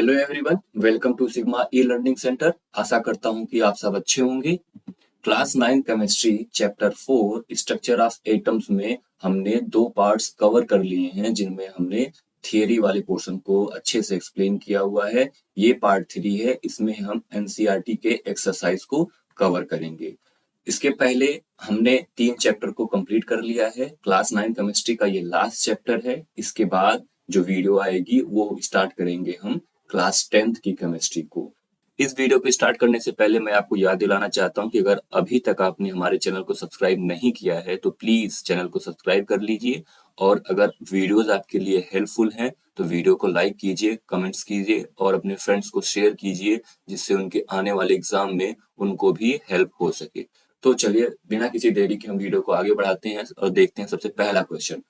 Hello everyone, welcome to Sigma E learning centre. आशा करता हूं कि आप सब अच्छे होंगे। Class 9 chemistry chapter 4 structure of atoms में हमने दो पार्ट्स कवर कर लिए हैं, जिनमें हमने थियरी वाले पोर्शन को अच्छे से एक्सप्लेन किया हुआ है। ये पार्ट 3 है, इसमें हम एनसीईआरटी के एक्सरसाइज को कवर करेंगे। इसके पहले हमने 3 चैप्टर को कंप्लीट कर लिया है। क्लास 9 केमिस्ट्री का ये लास्ट चैप्टर है। इसके बाद जो वीडियो आएगी वो स्टार्ट करेंगे हम क्लास 10th की केमिस्ट्री को। इस वीडियो को स्टार्ट करने से पहले मैं आपको याद दिलाना चाहता हूं कि अगर अभी तक आपने हमारे चैनल को सब्सक्राइब नहीं किया है तो प्लीज चैनल को सब्सक्राइब कर लीजिए, और अगर वीडियोस आपके लिए हेल्पफुल हैं तो वीडियो को लाइक कीजिए, कमेंट्स कीजिए और अपने फ्रेंड्स को शेयर कीजिए, जिससे उनके आने वाले एग्जाम में उनको भी हेल्प हो सके। तो चलिए बिना किसी देरी के हम वीडियो को आगे बढ़ाते हैं और देखते हैं सबसे पहला क्वेश्चन।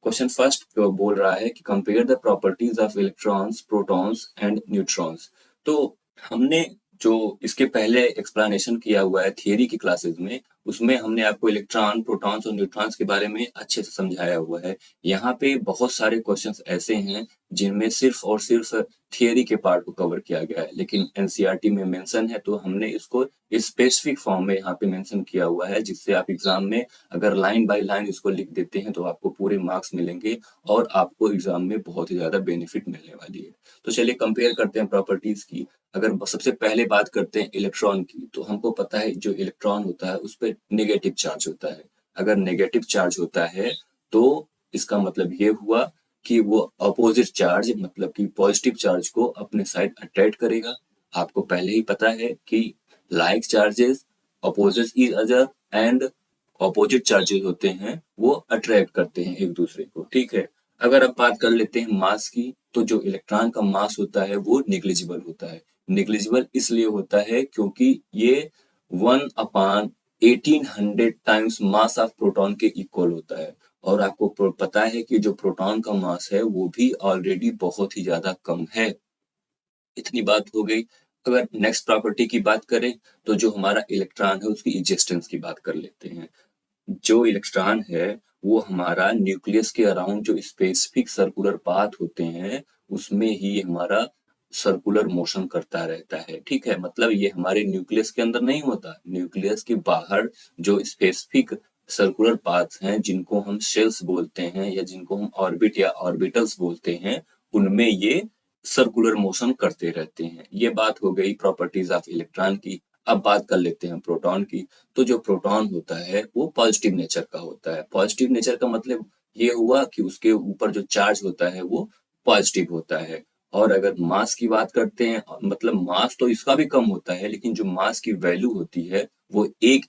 क्वेश्चन फर्स्ट बोल रहा है कि compare the properties of electrons, protons and neutrons. तो हमने जो इसके पहले एक्सप्लेनेशन किया हुआ है थियरी की क्लासेस में, उसमें हमने आपको इलेक्ट्रॉन, प्रोटॉन्स और न्यूट्रॉन्स के बारे में अच्छे से समझाया हुआ है। यहाँ पे बहुत सारे क्वेश्चंस ऐसे हैं जिनमें सिर्फ और सिर्फ थियरी के पार्ट को कवर किया गया है, लेकिन एनसीईआरटी में मेंशन है तो हमने इसको स्पेसिफिक फॉर्म में यहाँ पे मेंशन किया हुआ है, जिससे आप एग्जाम में अगर लाइन बाय लाइन इसको लिख देते हैं तो आपको पूरे मार्क्स मिलेंगे और आपको एग्जाम में बहुत ही ज्यादा बेनिफिट मिलने वाली है। तो चलिए कंपेयर करते हैं प्रॉपर्टीज की। अगर सबसे पहले बात करते हैं इलेक्ट्रॉन की, तो हमको पता है जो इलेक्ट्रॉन होता है उस पर नेगेटिव चार्ज होता है। अगर नेगेटिव चार्ज होता है तो इसका मतलब ये हुआ कि वो अपोजिट चार्ज मतलब कि पॉजिटिव चार्ज को अपने साइड अट्रैक्ट करेगा। आपको पहले ही पता है कि like charges opposite each other and opposite charges होते हैं वो अट्रैक्ट करते हैं एक दूसरे को, ठीक है। अगर अब बात कर लेते हैं मास की, तो जो इलेक्ट्रॉन का मास होता है वो निग्लिजिबल होता है। निग्लिजिबल इसलिए होता है क्योंकि ये 1/1800 टाइम्स मास ऑफ प्रोटॉन के इक्वल होता है, और आपको पता है कि जो प्रोटॉन का मास है वो भी ऑलरेडी बहुत ही ज्यादा कम है। इतनी बात हो गई। अगर नेक्स्ट प्रॉपर्टी की बात करें तो जो हमारा इलेक्ट्रॉन है उसकी एग्जिस्टेंस की बात कर लेते हैं। जो इलेक्ट्रॉन है वो हमारा न्यूक्लियस के अराउंड जो स्पेसिफिक सर्कुलर पाथ होते हैं उसमें ही हमारा सर्कुलर मोशन करता रहता है, ठीक है। मतलब ये हमारे न्यूक्लियस के अंदर नहीं होता, न्यूक्लियस के बाहर जो स्पेसिफिक सर्कुलर पाथ हैं जिनको हम शेल्स बोलते हैं या जिनको हम ऑर्बिट या ऑर्बिटल्स बोलते हैं, उनमें ये सर्कुलर मोशन करते रहते हैं। ये बात हो गई प्रॉपर्टीज ऑफ इलेक्ट्रॉन की। अब बात कर लेते हैं प्रोटॉन की। तो जो प्रोटॉन होता है वो पॉजिटिव नेचर का होता है। पॉजिटिव नेचर का मतलब ये हुआ कि उसके ऊपर जो चार्ज होता है वो पॉजिटिव होता है। और अगर मास की बात करते हैं, मतलब मास तो इसका भी कम होता है, लेकिन जो मास की वैल्यू होती है वो 1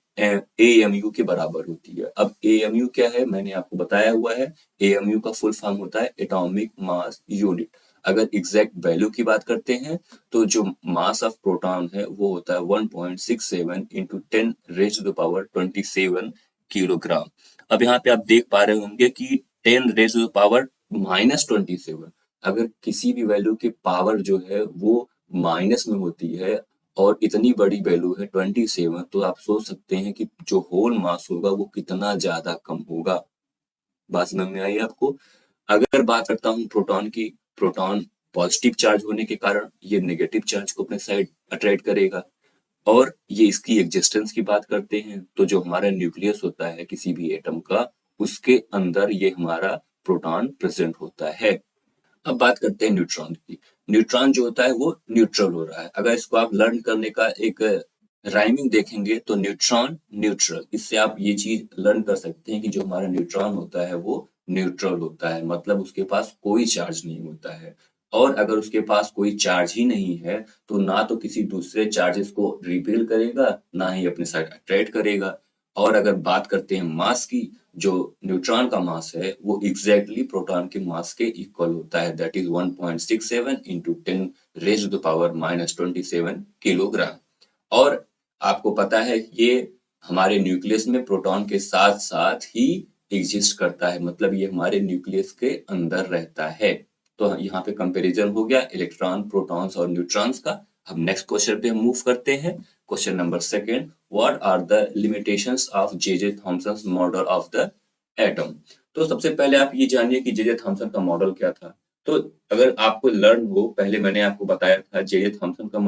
AMU के बराबर होती है। अब AMU क्या है मैंने आपको बताया हुआ है। AMU का फुल फॉर्म होता है एटॉमिक मास यूनिट। अगर एग्जैक्ट वैल्यू की बात करते हैं तो जो मास ऑफ प्रोटॉन है वो होता है 1.67 इंटू 10⁻27 किलोग्राम। अब यहाँ पे आप देख पा रहे होंगे कि 10⁻⁻27, अगर किसी भी वैल्यू की पावर जो है वो माइनस में होती है और इतनी बड़ी वैल्यू है 27, तो आप सोच सकते हैं कि जो होल मास होगा वो कितना ज्यादा कम होगा। बात समझ में आई आपको। अगर बात करता हूँ प्रोटॉन की, प्रोटॉन पॉजिटिव चार्ज होने के कारण ये नेगेटिव चार्ज को अपने साइड अट्रैक्ट करेगा। और ये इसकी एग्जिस्टेंस की बात करते हैं तो जो हमारा न्यूक्लियस होता है किसी भी एटम का, उसके अंदर ये हमारा प्रोटॉन प्रेजेंट होता है। अब बात करते हैं न्यूट्रॉन की। न्यूट्रॉन जो होता है वो न्यूट्रल हो रहा है। अगर इसको आप लर्न करने का एक राइमिंग देखेंगे तो न्यूट्रॉन न्यूट्रल, इससे आप ये चीज लर्न कर सकते हैं कि जो हमारा न्यूट्रॉन होता है वो न्यूट्रल होता है, मतलब उसके पास कोई चार्ज नहीं होता है। और अगर उसके पास कोई चार्ज ही नहीं है तो ना तो किसी दूसरे चार्जेस को रिपेल करेगा, ना ही अपने साइड अट्रैक्ट करेगा। और अगर बात करते हैं मास की, जो न्यूट्रॉन का मास है वो एग्जैक्टली प्रोटॉन के मास के इक्वल होता है, दैट इज 1.67 इंटू 10⁻⁻27 किलोग्राम। और आपको पता है ये हमारे न्यूक्लियस में प्रोटॉन के साथ साथ ही एग्जिस्ट करता है, मतलब ये हमारे न्यूक्लियस के अंदर रहता है। तो यहाँ पे कंपैरिजन हो गया इलेक्ट्रॉन, प्रोटॉन्स और न्यूट्रॉन्स का। अब नेक्स्ट क्वेश्चन पे हम मूव करते हैं। Question number second, what are the limitations of J Thomson model of the atom. तो सबसे पहले आप ये जानिए कि जे थॉमसन का मॉडल क्या था। तो तो अगर आपको लर्न हो, पहले मैंने आपको बताया था जे थॉमसन का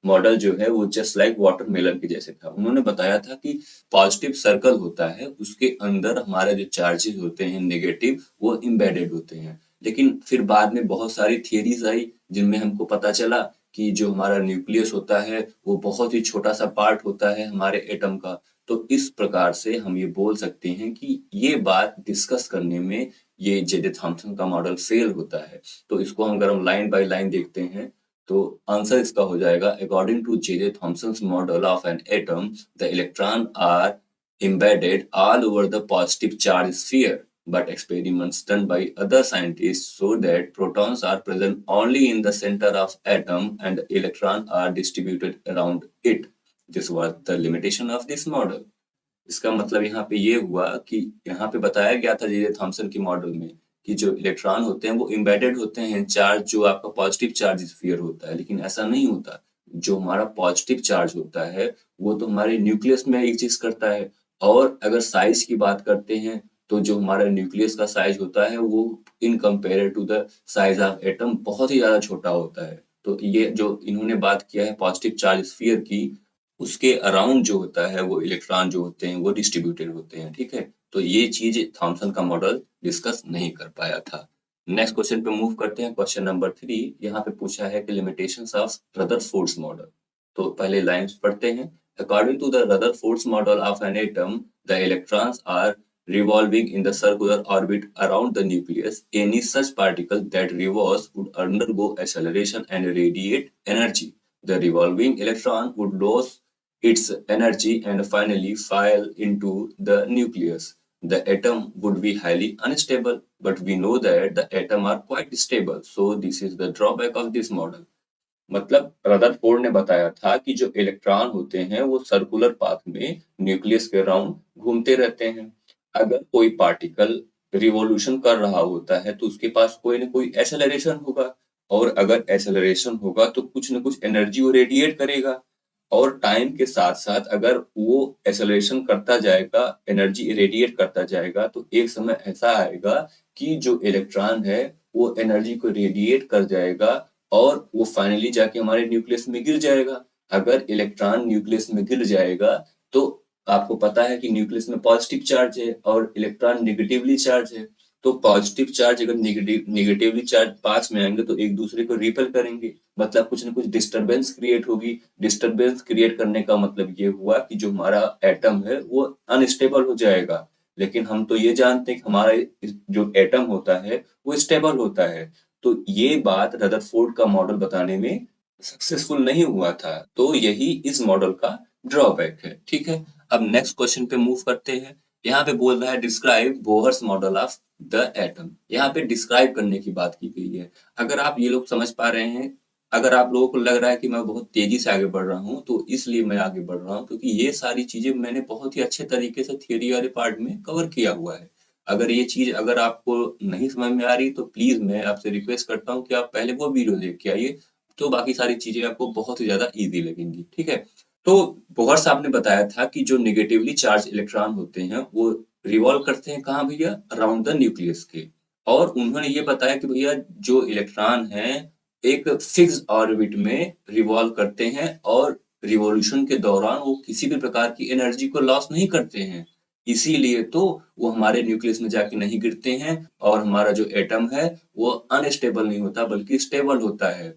मॉडल जो है वो जस्ट लाइक वाटरमेलन के जैसे था। उन्होंने बताया था कि पॉजिटिव सर्कल होता है, उसके अंदर हमारे जो चार्जेस होते हैं नेगेटिव वो एम्बेडेड होते हैं। लेकिन फिर बाद में बहुत सारी थियरीज आई जिनमें हमको पता चला कि जो हमारा न्यूक्लियस होता है वो बहुत ही छोटा सा पार्ट होता है हमारे एटम का। तो इस प्रकार से हम ये बोल सकते हैं कि ये बात डिस्कस करने में ये जे थॉमसन का मॉडल फेल होता है। तो इसको हम अगर हम लाइन बाय लाइन देखते हैं तो आंसर इसका हो जाएगा according to J Thomson's model of an atom the electron are embedded all over the positive charge sphere, but experiments done by other scientists show that protons are present only in the center of atom and electrons are distributed around it. This was the limitation of this model. इसका मतलब यहाँ पे ये हुआ कि यहाँ पे बताया गया था जे थॉमसन के मॉडल में कि जो इलेक्ट्रॉन होते हैं वो एम्बेडेड होते हैं चार्ज जो आपका पॉजिटिव चार्ज स्फीयर होता है, लेकिन ऐसा नहीं होता। जो हमारा पॉजिटिव चार्ज होता है वो तो हमारे न्यूक्लियस में एग्जिस्ट करता है। और अगर साइज की बात करते हैं तो जो हमारा न्यूक्लियस का साइज होता है वो in compare to the size of atom बहुत ही ज्यादा छोटा होता है। तो ये जो इन्होंने बात किया है पॉजिटिव चार्ज स्फीयर की, उसके अराउंड जो होता है वो इलेक्ट्रॉन जो होते हैं वो डिस्ट्रीब्यूटेड होते हैं। ठीक है, तो ये चीज थॉमसन का मॉडल डिस्कस नहीं कर पाया था। नेक्स्ट क्वेश्चन पे मूव करते हैं। क्वेश्चन नंबर 3 यहाँ पे पूछा है कि लिमिटेशंस ऑफ रदरफोर्ड्स मॉडल। तो पहले लाइंस पढ़ते हैं। According to the Rutherford's model of an atom the electrons are revolving in the circular orbit around the nucleus. Any such particle that revolves would undergo acceleration and radiate energy. The revolving electron would lose its energy and finally fall into the nucleus. The atom would be highly unstable, but we know that the atom are quite stable. So this is the drawback of this model. मतलब Rutherford ने बताया था कि जो electron होते हैं वो circular path में न्यूक्लियस के अराउंड घूमते रहते हैं। अगर कोई पार्टिकल रिवॉल्यूशन कर रहा होता है तो उसके पास कोई ना कोई एक्सेलरेशन होगा, और अगर एक्सेलरेशन होगा तो कुछ ना कुछ एनर्जी वो रेडिएट करेगा। और टाइम के साथ साथ अगर वो एक्सेलरेशन करता जाएगा, एनर्जी रेडिएट करता जाएगा, तो एक समय ऐसा आएगा कि जो इलेक्ट्रॉन है वो एनर्जी को रेडिएट कर जाएगा और वो फाइनली जाके हमारे न्यूक्लियस में गिर जाएगा। अगर इलेक्ट्रॉन न्यूक्लियस में गिर जाएगा तो आपको पता है कि न्यूक्लियस में पॉजिटिव चार्ज है और इलेक्ट्रॉन नेगेटिवली चार्ज है। तो पॉजिटिव चार्ज अगर नेगेटिवली चार्ज पास में आएंगे तो एक दूसरे को रिपेल करेंगे, मतलब कुछ ना कुछ डिस्टरबेंस क्रिएट होगी। डिस्टरबेंस क्रिएट करने का मतलब ये हुआ कि जो हमारा एटम है वो अनस्टेबल हो जाएगा। लेकिन हम तो ये जानते हैं कि हमारा जो एटम होता है वो स्टेबल होता है। तो ये बात रदरफोर्ड का मॉडल बताने में सक्सेसफुल नहीं हुआ था। तो यही इस मॉडल का ड्रॉबैक है। ठीक है, अब नेक्स्ट क्वेश्चन पे मूव करते हैं। यहाँ पे बोल रहा है describe Bohr's model of the atom. यहाँ पे डिस्क्राइब करने की बात की गई है। अगर आप ये लोग समझ पा रहे हैं, अगर आप लोगों को लग रहा है कि मैं बहुत तेजी से आगे बढ़ रहा हूँ तो इसलिए मैं आगे बढ़ रहा हूँ क्योंकि ये सारी चीजें मैंने बहुत ही अच्छे तरीके से थियरी वाले पार्ट में कवर किया हुआ है। अगर ये चीज अगर आपको नहीं समझ में आ रही तो प्लीज मैं आपसे रिक्वेस्ट करता हूँ कि आप पहले वो वीडियो देख के आइए, तो बाकी सारी चीजें आपको बहुत ही ज्यादा इजी लगेंगी। ठीक है, तो बोहर साहब ने बताया था कि जो नेगेटिवली चार्ज इलेक्ट्रॉन होते हैं वो रिवॉल्व करते हैं कहाँ भैया, अराउंड द न्यूक्लियस के। और उन्होंने ये बताया कि भैया जो इलेक्ट्रॉन है एक फिक्स ऑर्बिट में रिवॉल्व करते हैं और रिवॉल्यूशन के दौरान वो किसी भी प्रकार की एनर्जी को लॉस नहीं करते हैं। इसीलिए तो वो हमारे न्यूक्लियस में जाके नहीं गिरते हैं और हमारा जो एटम है वो अनस्टेबल नहीं होता बल्कि स्टेबल होता है।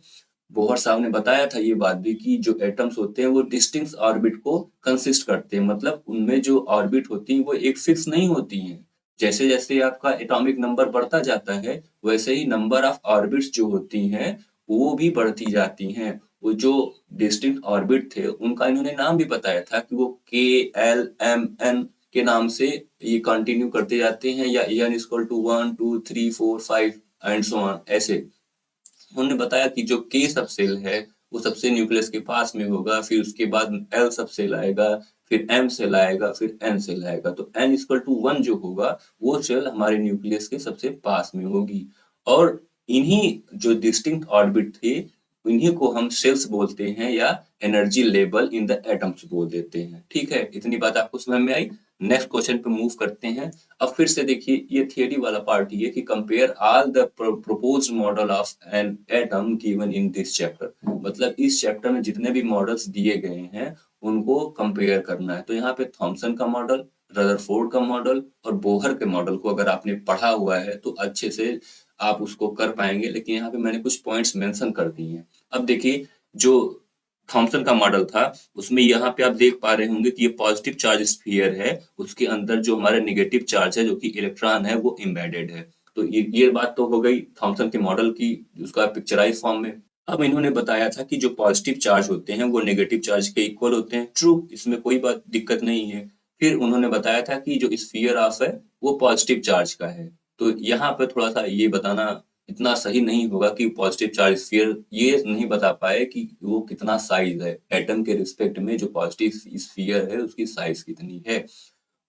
बोहर साहब ने बताया था ये बात भी कि जो एटम्स होते हैं वो डिस्टिंक्ट ऑर्बिट को कंसिस्ट करते हैं, मतलब उनमें जो ऑर्बिट होती है वो एक फिक्स नहीं होती हैं। जैसे जैसे आपका एटॉमिक नंबर बढ़ता जाता है वैसे ही नंबर ऑफ ऑर्बिट्स जो होती हैं वो भी बढ़ती जाती हैं। वो जो डिस्टिंक्ट ऑर्बिट थे उनका इन्होंने नाम भी बताया था कि वो के एल एम एन के नाम से ये कंटिन्यू करते जाते हैं, या n equal to 1 2 3 4 5 and so on ऐसे। उन्होंने बताया कि जो के सब सेल है वो सबसे न्यूक्लियस के पास में होगा, फिर उसके बाद एल सब सेल आएगा, फिर एम सेल आएगा, फिर एन सेल आएगा। तो n इक्वल टू 1 जो होगा वो सेल हमारे न्यूक्लियस के सबसे पास में होगी। और इन्हीं जो डिस्टिंक्ट ऑर्बिट थे इन्हीं को हम सेल्स बोलते हैं या energy level in the atoms बोल देते हैं। ठीक है, इतनी बात आपको समझ में आई। नेक्स्ट क्वेश्चन पे मूव करते हैं। अब फिर से देखिए, ये थियरी वाला पार्ट ये कि compare all the proposed model of an atom given in this chapter. मतलब इस चैप्टर में जितने भी मॉडल्स दिए गए हैं उनको कंपेयर करना है। तो यहाँ पे थॉमसन का मॉडल, रदरफोर्ड का मॉडल और बोहर के मॉडल को अगर आपने पढ़ा हुआ है तो अच्छे से आप उसको कर पाएंगे, लेकिन यहाँ पे मैंने कुछ पॉइंट्स मेंशन कर दिए हैं। अब देखिए, जो थॉमसन का मॉडल था उसमें यहाँ पे आप देख पा रहे होंगे कि ये पॉजिटिव चार्ज स्फीयर है, उसके अंदर जो हमारा नेगेटिव चार्ज है जो कि इलेक्ट्रॉन है वो एम्बेडेड है। तो ये बात तो हो गई थॉमसन के मॉडल की, उसका पिक्चराइज फॉर्म में। अब इन्होंने बताया था कि जो पॉजिटिव चार्ज होते हैं वो नेगेटिव चार्ज के इक्वल होते हैं। ट्रू, इसमें कोई बात दिक्कत नहीं है। फिर उन्होंने बताया था कि जो स्फीयर ऑफ है वो पॉजिटिव चार्ज का है। तो यहाँ पे थोड़ा सा ये बताना इतना सही नहीं होगा कि पॉजिटिव चार्ज स्फीयर ये नहीं बता पाए कि वो कितना साइज है एटम के रिस्पेक्ट में, जो पॉजिटिव स्फीयर है उसकी साइज कितनी है।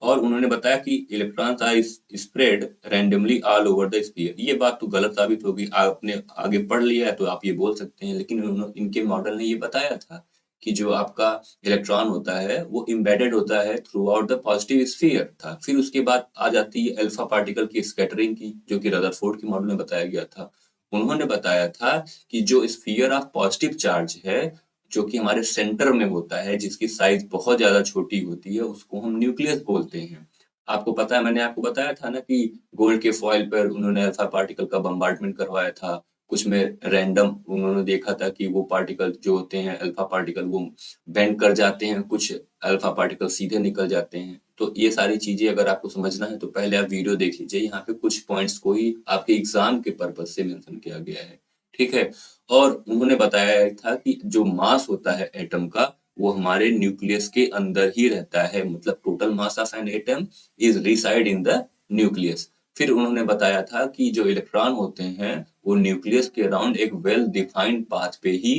और उन्होंने बताया कि electrons are spread randomly all over the sphere. ये बात तो गलत साबित होगी, आपने आगे पढ़ लिया है तो आप ये बोल सकते हैं, लेकिन इनके मॉडल ने ये बताया था कि जो आपका इलेक्ट्रॉन होता है वो एम्बेडेड होता है through out the positive sphere था। फिर उसके बाद आ जाती है अल्फा पार्टिकल की स्कैटरिंग की, जो कि रदरफोर्ड के मॉडल में बताया गया था। उन्होंने बताया था कि जो स्फीयर ऑफ पॉजिटिव चार्ज है जो कि हमारे सेंटर में होता है, जिसकी साइज बहुत ज्यादा छोटी होती है, उसको हम न्यूक्लियस बोलते हैं। आपको पता है, मैंने आपको बताया था ना कि गोल्ड के फॉइल पर उन्होंने अल्फा पार्टिकल का बम्बार्डमेंट करवाया था। कुछ में रैंडम उन्होंने देखा था कि वो पार्टिकल जो होते हैं अल्फा पार्टिकल वो बेंड कर जाते हैं, कुछ अल्फा पार्टिकल सीधे निकल जाते हैं। तो ये सारी चीजें अगर आपको समझना है तो पहले आप वीडियो देख लीजिए, यहाँ पे कुछ पॉइंट्स को ही आपके एग्जाम के पर्पज से मेंशन किया गया है। ठीक है। और उन्होंने बताया था कि जो मास होता है एटम का वो हमारे न्यूक्लियस के अंदर ही रहता है, मतलब total mass of an atom is reside in the nucleus. फिर उन्होंने बताया था कि जो इलेक्ट्रॉन होते हैं वो न्यूक्लियस के अराउंड एक वेल डिफाइंड पाथ पे ही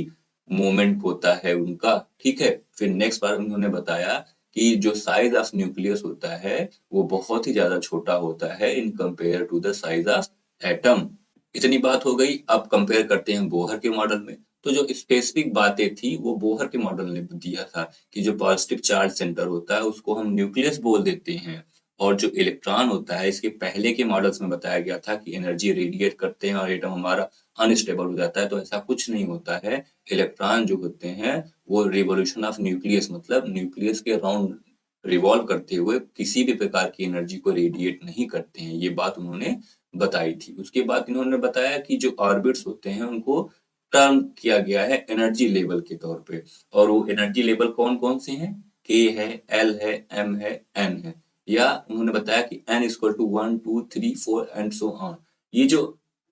मूवमेंट होता है उनका। ठीक है। फिर नेक्स्ट बार उन्होंने बताया कि जो साइज ऑफ न्यूक्लियस होता है वो बहुत ही ज्यादा छोटा होता है in compare to the size of atom. इतनी बात हो गई। अब कंपेयर करते हैं बोहर के मॉडल में। तो जो स्पेसिफिक बातें थी वो बोहर के मॉडल ने दिया था कि जो पॉजिटिव चार्ज सेंटर होता है उसको हम न्यूक्लियस बोल देते हैं, और जो इलेक्ट्रॉन होता है इसके पहले के मॉडल्स में बताया गया था कि एनर्जी रेडिएट करते हैं और एटम हमारा अनस्टेबल हो जाता है। तो ऐसा कुछ नहीं होता है। इलेक्ट्रॉन जो होते हैं वो रिवोल्यूशन ऑफ न्यूक्लियस, मतलब न्यूक्लियस के अराउंड रिवॉल्व करते हुए किसी भी प्रकार की एनर्जी को रेडिएट नहीं करते हैं। ये बात उन्होंने बताई थी। उसके बाद इन्होंने बताया कि जो ऑर्बिट्स होते हैं उनको टर्म किया गया है एनर्जी लेवल के तौर पे, और वो एनर्जी लेवल कौन कौन से हैं? के है, एल है, एम है, एन है। या उन्होंने बताया कि n equal to 1 2 3 4 and so on. ये जो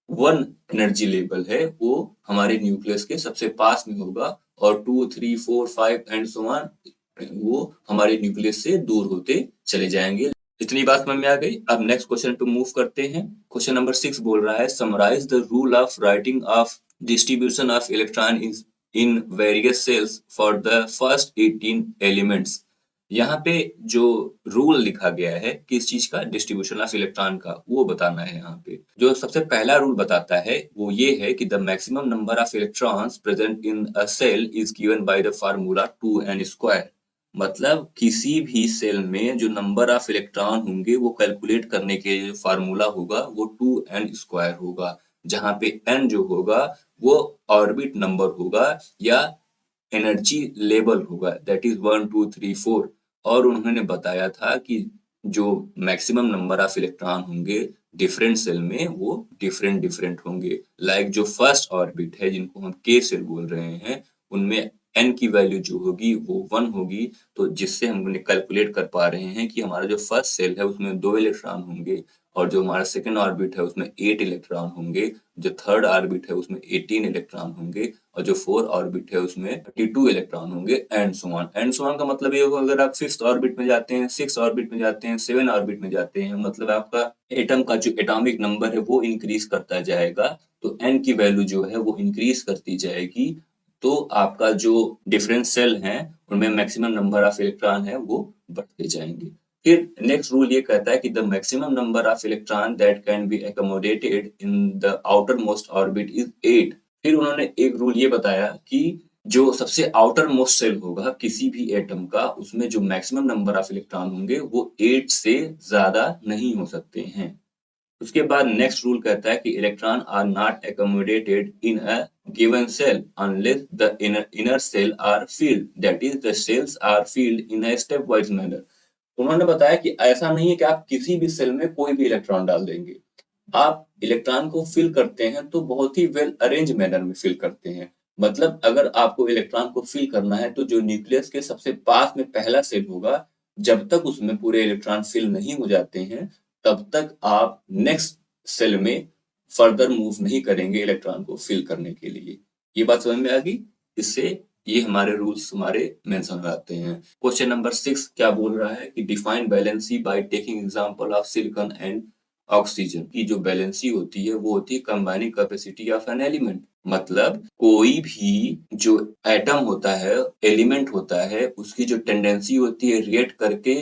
वन एनर्जी लेवल है वो हमारे न्यूक्लियस के सबसे पास में होगा, और 2 3 4 5 एंड सो ऑन वो हमारे न्यूक्लियस से दूर होते चले जाएंगे। इतनी बात समझ में आ गई। अब नेक्स्ट क्वेश्चन पे मूव करते हैं। क्वेश्चन नंबर 6 बोल रहा है summarise the rule of writing of distribution of electron in various shells for the first 18 elements. यहाँ पे जो रूल लिखा गया है किस चीज का, डिस्ट्रीब्यूशन ऑफ इलेक्ट्रॉन का, वो बताना है। यहाँ पे जो सबसे पहला रूल बताता है वो ये है कि the maximum number of electrons present in a shell is given by the formula 2n²। मतलब किसी भी सेल में जो नंबर ऑफ इलेक्ट्रॉन होंगे वो कैलकुलेट करने के जो फार्मूला होगा वो 2n² होगा, जहां पे n जो होगा वो ऑर्बिट नंबर होगा या एनर्जी लेवल होगा, दैट इज 1 2 3 4। और उन्होंने बताया था कि जो मैक्सिमम नंबर ऑफ इलेक्ट्रॉन होंगे डिफरेंट सेल में वो डिफरेंट डिफरेंट होंगे। लाइक जो फर्स्ट ऑर्बिट है जिनको हम के सेल बोल रहे हैं उनमें एन की वैल्यू जो होगी वो 1 होगी। तो जिससे हम कैलकुलेट कर पा रहे हैं कि हमारा जो फर्स्ट सेल है उसमें 2 इलेक्ट्रॉन होंगे, और जो हमारा सेकेंड ऑर्बिट है उसमें 8 इलेक्ट्रॉन होंगे, जो थर्ड ऑर्बिट है उसमें 18 इलेक्ट्रॉन होंगे, और जो फोर्थ ऑर्बिट है उसमें 32 इलेक्ट्रॉन होंगे, and so on. And so on का मतलब ये होगा अगर आप फिफ्थ ऑर्बिट में जाते हैं, सिक्स ऑर्बिट में जाते हैं, सेवन ऑर्बिट में जाते हैं, मतलब आपका एटम का जो एटॉमिक नंबर है वो इंक्रीज करता जाएगा। तो एन की वैल्यू जो है वो इंक्रीज करती जाएगी। तो आपका जो डिफरेंट सेल हैं उनमें मैक्सिमम नंबर ऑफ इलेक्ट्रॉन है वो बढ़ते जाएंगे। फिर नेक्स्ट रूल ये कहता है कि the maximum number of electron that can be accommodated in the outer most orbit is 8। फिर उन्होंने एक रूल ये बताया कि जो सबसे आउटर मोस्ट शेल होगा किसी भी एटम का, उसमें जो मैक्सिमम नंबर ऑफ इलेक्ट्रॉन होंगे वो 8 से ज्यादा नहीं हो सकते हैं। उसके बाद नेक्स्ट रूल कहता है कि electron are not accommodated in a given shell unless the inner shell are filled, that is the shells are filled in a step wise manner. उन्होंने बताया कि ऐसा नहीं है कि आप किसी भी सेल में कोई भी इलेक्ट्रॉन डाल देंगे। आप इलेक्ट्रॉन को फिल करते हैं तो बहुत ही वेल अरेंज मैनर में फिल करते हैं। मतलब अगर आपको इलेक्ट्रॉन को फिल करना है तो जो न्यूक्लियस के सबसे पास में पहला सेल होगा, जब तक उसमें पूरे इलेक्ट्रॉन फिल नहीं हो जाते हैं, तब तक आप नेक्स्ट सेल में फर्दर मूव नहीं करेंगे इलेक्ट्रॉन को फिल करने के लिए। ये बात समझ में आ गई? इससे ये हमारे रूल्स हमारे मेंशन हो जाते हैं। क्वेश्चन नंबर 6 क्या बोल रहा है कि define valency by taking example of silicon and oxygen. की जो वैलेंसी होती है वो होती है combining capacity of an element. मतलब कोई भी जो एटम होता है, एलिमेंट होता है, उसकी जो टेंडेंसी होती है रिएक्ट करके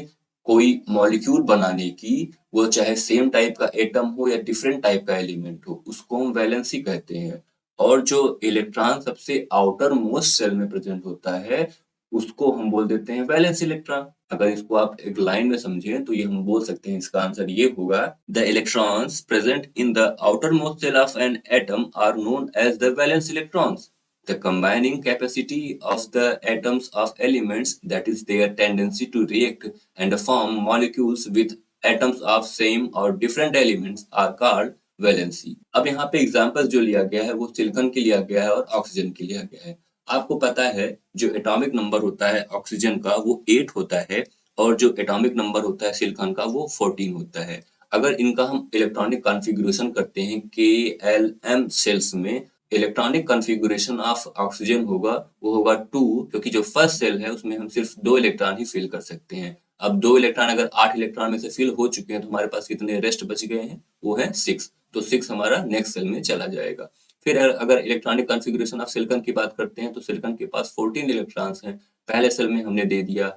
कोई मॉलिक्यूल बनाने की, वो चाहे सेम टाइप का एटम हो या डिफरेंट टाइप का एलिमेंट हो, उसको हम वैलेंसी कहते हैं। और जो इलेक्ट्रॉन सबसे आउटर मोस्ट सेल में प्रेजेंट होता है, उसको हम बोल देते हैं वैलेंस इलेक्ट्रॉन। अगर इसको आप एक लाइन में समझें तो ये हम बोल सकते हैं, इसका आंसर ये होगा, the electrons present in the outermost shell of an atom are known as the valence electrons. The combining capacity of the atoms of elements, that is their tendency to react and form molecules with atoms of same or different elements, are called valency. अब यहाँ पे example जो लिया गया है वो silicon के लिया गया है और ऑक्सीजन के लिया गया है। आपको पता है जो एटॉमिक नंबर होता है ऑक्सीजन का वो 8 होता है, और जो एटॉमिक नंबर होता है सिलिकॉन का वो 14 होता है। अगर इनका हम इलेक्ट्रॉनिक कॉन्फ़िगरेशन करते हैं KLM सेल्स में, इलेक्ट्रॉनिक कॉन्फ़िगरेशन ऑफ ऑक्सीजन होगा वो होगा 2, क्योंकि जो फर्स्ट सेल है उसमें हम सिर्फ 2 इलेक्ट्रॉन ही फिल कर सकते हैं। अब 2 इलेक्ट्रॉन अगर 8 इलेक्ट्रॉन में से फिल हो चुके हैं तो हमारे पास कितने रेस्ट बच गए हैं? वो है 6। तो 6 हमारा नेक्स्ट सेल में चला जाएगा। फिर अगर इलेक्ट्रॉनिक कॉन्फ़िगरेशन ऑफ सिलिकॉन की बात करते हैं तो सिलिकॉन के पास 14 इलेक्ट्रॉन्स हैं। पहले सेल में हमने दे दिया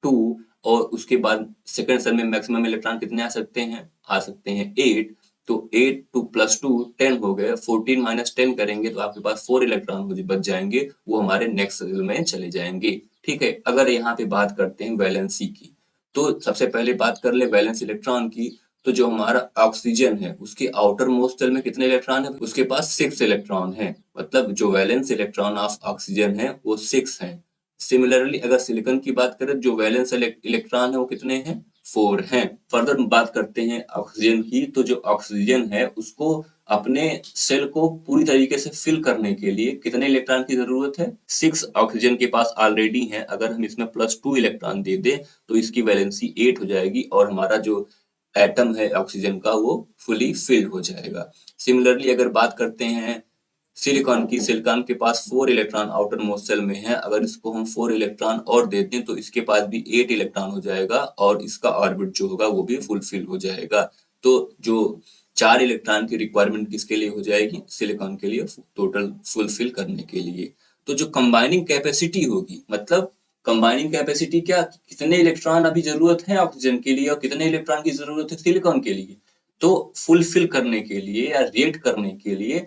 2, और उसके बाद सेकंड सेल में मैक्सिमम इलेक्ट्रॉन कितने आ सकते हैं? आ सकते हैं 8। तो 8 2 प्लस 2 10 हो गए। 14 माइनस 10 करेंगे तो आपके पास 4 इलेक्ट्रॉन बच जाएंगे, वो हमारे नेक्स्ट सेल में चले जाएंगे। ठीक है, अगर यहाँ पे बात करते हैं वैलेंसी की, तो सबसे पहले बात कर ले वैलेंस इलेक्ट्रॉन की। तो जो हमारा ऑक्सीजन है उसके आउटर मोस्ट शेल में कितने इलेक्ट्रॉन है? उसके पास 6 इलेक्ट्रॉन है। मतलब जो वैलेंस इलेक्ट्रॉन ऑफ ऑक्सीजन है वो 6 है। सिमिलरली अगर सिलिकॉन की बात करें, जो वैलेंस इलेक्ट्रॉन है वो कितने हैं? 4 हैं। फर्दर बात करते हैं ऑक्सीजन की, तो जो ऑक्सीजन है उसको अपने सेल को पूरी तरीके से फिल करने के लिए कितने इलेक्ट्रॉन की जरूरत है? 6 ऑक्सीजन के पास ऑलरेडी है। अगर हम इसमें +2 इलेक्ट्रॉन दे दें तो इसकी वैलेंसी 8 हो जाएगी और हमारा जो एटम है ऑक्सीजन का वो फुली फिल्ड हो जाएगा। सिमिलरली अगर बात करते हैं सिलिकॉन की, सिलिकॉन के पास 4 इलेक्ट्रॉन आउटर मोस्ट शेल में है। अगर इसको हम 4 इलेक्ट्रॉन और दे दें तो इसके पास भी 8 इलेक्ट्रॉन हो जाएगा और इसका ऑर्बिट जो होगा वो भी फुलफिल हो जाएगा। तो जो 4 इलेक्ट्रॉन की रिक्वायरमेंट किसके लिए हो जाएगी? सिलिकॉन के लिए, टोटल फुलफिल करने के लिए। तो जो कंबाइनिंग कैपेसिटी होगी, मतलब कंबाइनिंग कैपेसिटी क्या, कितने इलेक्ट्रॉन अभी जरूरत है ऑक्सीजन के लिए और कितने इलेक्ट्रॉन की जरूरत है सिलिकॉन के लिए। तो फुलफिल करने के लिए या रिएक्ट करने के लिए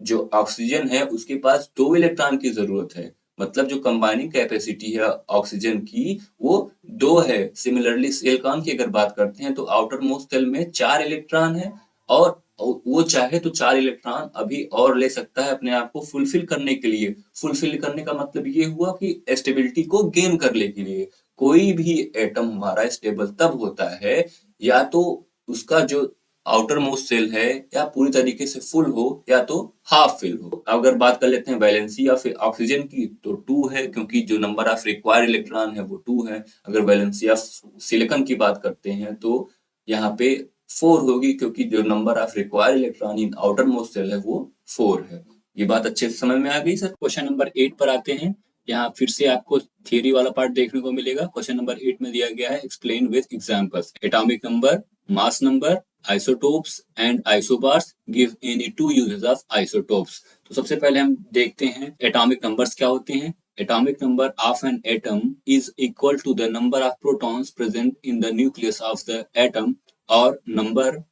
जो ऑक्सीजन है उसके पास 2 इलेक्ट्रॉन की जरूरत है। मतलब जो कंबाइनिंग कैपेसिटी है ऑक्सीजन की वो 2 है। सिमिलरली सिलिकॉन की अगर बात करते हैं तो आउटर मोस्ट शेल में 4 इलेक्ट्रॉन है, और वो चाहे तो 4 इलेक्ट्रॉन अभी और ले सकता है अपने आप को फुलफिल करने के लिए। फुलफिल करने का मतलब ये हुआ कि स्टेबिलिटी को गेन करने के लिए। कोई भी एटम हमारा स्टेबल तब होता है या तो उसका जो आउटर मोस्ट सेल है या पूरी तरीके से फुल हो या तो हाफ फिल हो। अगर बात कर लेते हैं वैलेंसी या फिर ऑक्सीजन की तो 2 है, क्योंकि जो नंबर ऑफ रिक्वायर्ड इलेक्ट्रॉन है वो 2 है। अगर वैलेंसी ऑफ सिलिकॉन की बात करते हैं तो यहाँ पे 4 होगी, क्योंकि जो number of required electron in outermost shell है वो 4 है। ये बात अच्छे से समझ में आ गई सर? क्वेश्चन नंबर 8 पर आते हैं। यहाँ फिर से आपको थियरी वाला पार्ट देखने को मिलेगा। क्वेश्चन नंबर 8 में दिया गया है explain with examples atomic number, mass number, isotopes and isobars give any two uses of isotopes। तो सबसे पहले हम देखते हैं एटॉमिक नंबर्स क्या होते हैं। Atomic number of an atom is equal to the number of protons present in the nucleus of the atom और number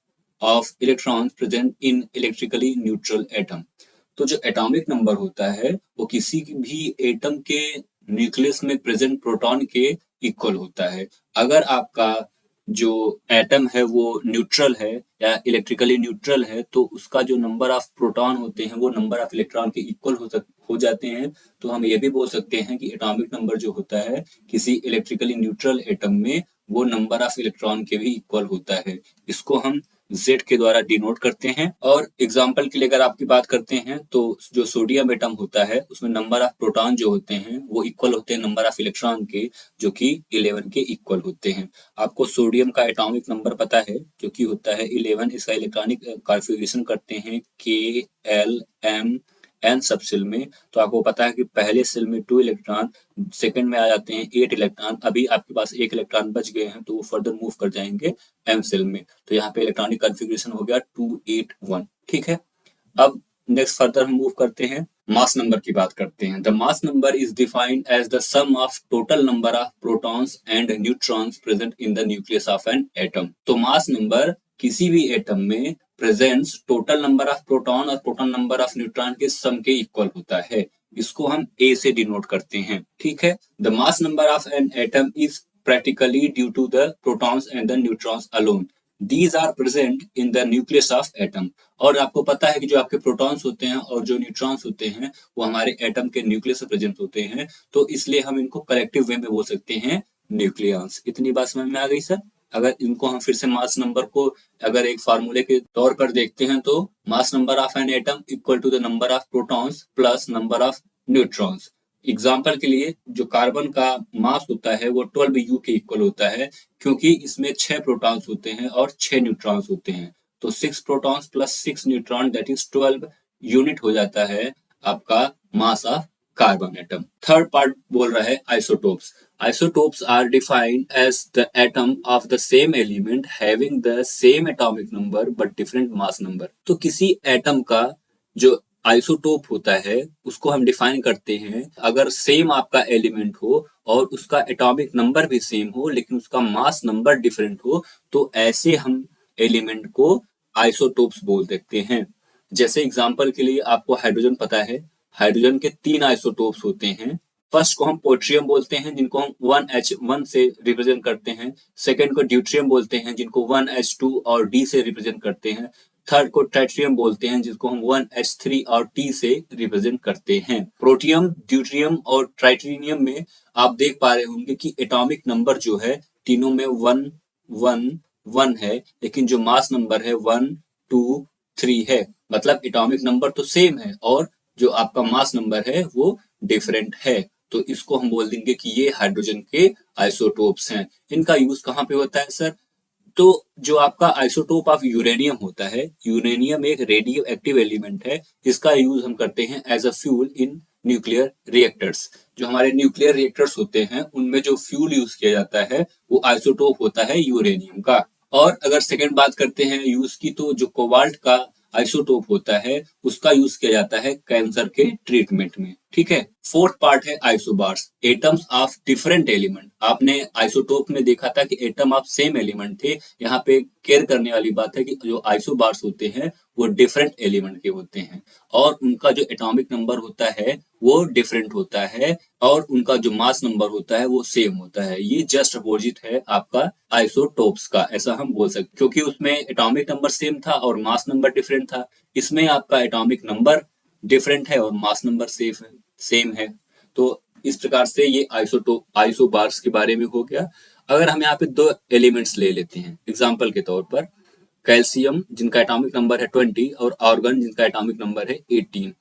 of electrons present in electrically neutral atom. तो जो एटॉमिक नंबर होता है वो किसी भी एटम के न्यूक्लियस में प्रेजेंट प्रोटॉन के इक्वल होता है। अगर आपका जो एटम है वो न्यूट्रल है या इलेक्ट्रिकली न्यूट्रल है, तो उसका जो नंबर ऑफ प्रोटॉन होते हैं वो नंबर ऑफ इलेक्ट्रॉन के इक्वल हो जाते हैं। तो हम ये भी बोल सकते हैं कि एटॉमिक नंबर जो होता है किसी इलेक्ट्रिकली न्यूट्रल एटम में वो नंबर ऑफ इलेक्ट्रॉन के भी इक्वल होता है। इसको हम Z के द्वारा डिनोट करते हैं। और एग्जाम्पल के लिए अगर आपकी बात करते हैं तो जो सोडियम एटम होता है उसमें नंबर ऑफ प्रोटॉन जो होते हैं वो इक्वल होते हैं नंबर ऑफ इलेक्ट्रॉन के, जो कि 11 के इक्वल होते हैं। आपको सोडियम का एटॉमिक नंबर पता है जो कि होता है 11। इसका इलेक्ट्रॉनिक कॉन्फ़िगरेशन करते हैं KLMN सब सेल में। तो आपको पता है कि पहले सेल में 2 इलेक्ट्रॉन, सेकंड में आ जाते हैं 8 इलेक्ट्रॉन। अभी आपके पास 1 इलेक्ट्रॉन बच गए हैं तो वो फर्दर मूव कर जाएंगे M सेल में। तो यहाँ पे इलेक्ट्रॉनिक कॉन्फ़िगरेशन हो गया 281। ठीक है। अब नेक्स्ट फर्दर हम मूव करते हैं, मास नंबर की बात करते हैं। The mass number is defined as the sum of total number of protons and neutrons present in the nucleus of an atom. तो मास नंबर किसी भी एटम में presents total number of proton और total number of neutron के sum के equal होता है। इसको हम A से डिनोट करते हैं। ठीक है। The mass number of an atom is practically due to the protons and the neutrons alone. These are present in the nucleus of atom. और आपको पता है कि जो आपके प्रोटॉन्स होते हैं और जो न्यूट्रॉन्स होते हैं वो हमारे एटम के न्यूक्लियस में प्रेजेंट होते हैं। तो इसलिए हम इनको कलेक्टिव वे में बोल सकते हैं न्यूक्लियॉन्स। इतनी बात समझ में आ गई सर? अगर इनको हम फिर से मास नंबर को अगर एक फार्मूले के तौर पर देखते हैं तो mass number of an atom equal to the number of protons plus number of neutrons. Example के लिए जो कार्बन का मास होता है वो 12 U के इक्वल होता है, क्योंकि इसमें 6 प्रोटॉन्स होते हैं और 6 न्यूट्रॉन्स होते हैं। तो 6 protons plus 6 neutron that is 12 unit हो जाता है आपका mass of carbon atom. Third part बोल रहा है isotopes. Isotopes are defined as the atom of the same element having the same atomic number but different mass number. तो किसी atom का जो आइसोटोप होता है उसको हम डिफाइन करते हैं अगर सेम आपका एलिमेंट हो और उसका एटॉमिक नंबर भी सेम हो लेकिन उसका मास नंबर डिफरेंट हो, तो ऐसे हम एलिमेंट को आइसोटोप्स बोल देते हैं। जैसे एग्जांपल के लिए आपको हाइड्रोजन पता है, हाइड्रोजन के 3 आइसोटोप्स होते हैं। फर्स्ट को हम पोट्रियम बोलते हैं जिनको हम 1H1 से रिप्रेजेंट करते हैं। सेकंड को ड्यूट्रियम बोलते हैं जिनको 1H2 और D से रिप्रेजेंट करते हैं। थर्ड को ट्राइट्रियम बोलते हैं जिसको हम 1H3 और T से रिप्रेजेंट करते हैं। प्रोटियम, ड्यूट्रियम और ट्राइट्रिनियम में आप देख पा रहे होंगे कि एटॉमिक नंबर जो है तीनों में 1 1 1 है, लेकिन जो मास नंबर है 1 2 3 है। मतलब एटॉमिक नंबर तो सेम है और जो आपका मास नंबर है वो डिफरेंट है। तो इसको हम बोल देंगे कि ये हाइड्रोजन के आइसोटोप्स हैं। इनका यूज कहाँ पे होता है सर? तो जो आपका आइसोटोप ऑफ यूरेनियम होता है, यूरेनियम एक रेडियो एक्टिव एलिमेंट है। इसका यूज हम करते हैं as a fuel in nuclear reactors. जो हमारे न्यूक्लियर रिएक्टर्स होते हैं उनमें जो फ्यूल यूज किया जाता है वो आइसोटोप होता है यूरेनियम का। और अगर सेकंड बात करते हैं यूज की, तो जो कोबाल्ट का आइसोटोप होता है उसका यूज किया जाता है कैंसर के ट्रीटमेंट में। ठीक है। फोर्थ पार्ट है isobars, atoms of different element. आपने आइसोटोप में देखा था कि एटम ऑफ सेम एलिमेंट थे। यहाँ पे केयर करने वाली बात है कि जो आइसोबार्स होते हैं वो डिफरेंट एलिमेंट के होते हैं और उनका जो एटॉमिक नंबर होता है वो डिफरेंट होता है और उनका जो मास नंबर होता है वो सेम होता है। ये जस्ट अपोजिट है आपका आइसोटोप्स का, ऐसा हम बोल सकते, क्योंकि उसमें एटॉमिक नंबर सेम था और मास नंबर डिफरेंट था। इसमें आपका एटॉमिक नंबर डिफरेंट है और मास नंबर सेम है। तो इस प्रकार से ये आइसोबार्स के बारे में हो गया। अगर हम यहाँ पे 2 एलिमेंट्स ले लेते हैं एग्जाम्पल के तौर पर, कैल्शियम जिनका एटॉमिक नंबर है 20 और आर्गन जिनका एटॉमिक नंबर है 18।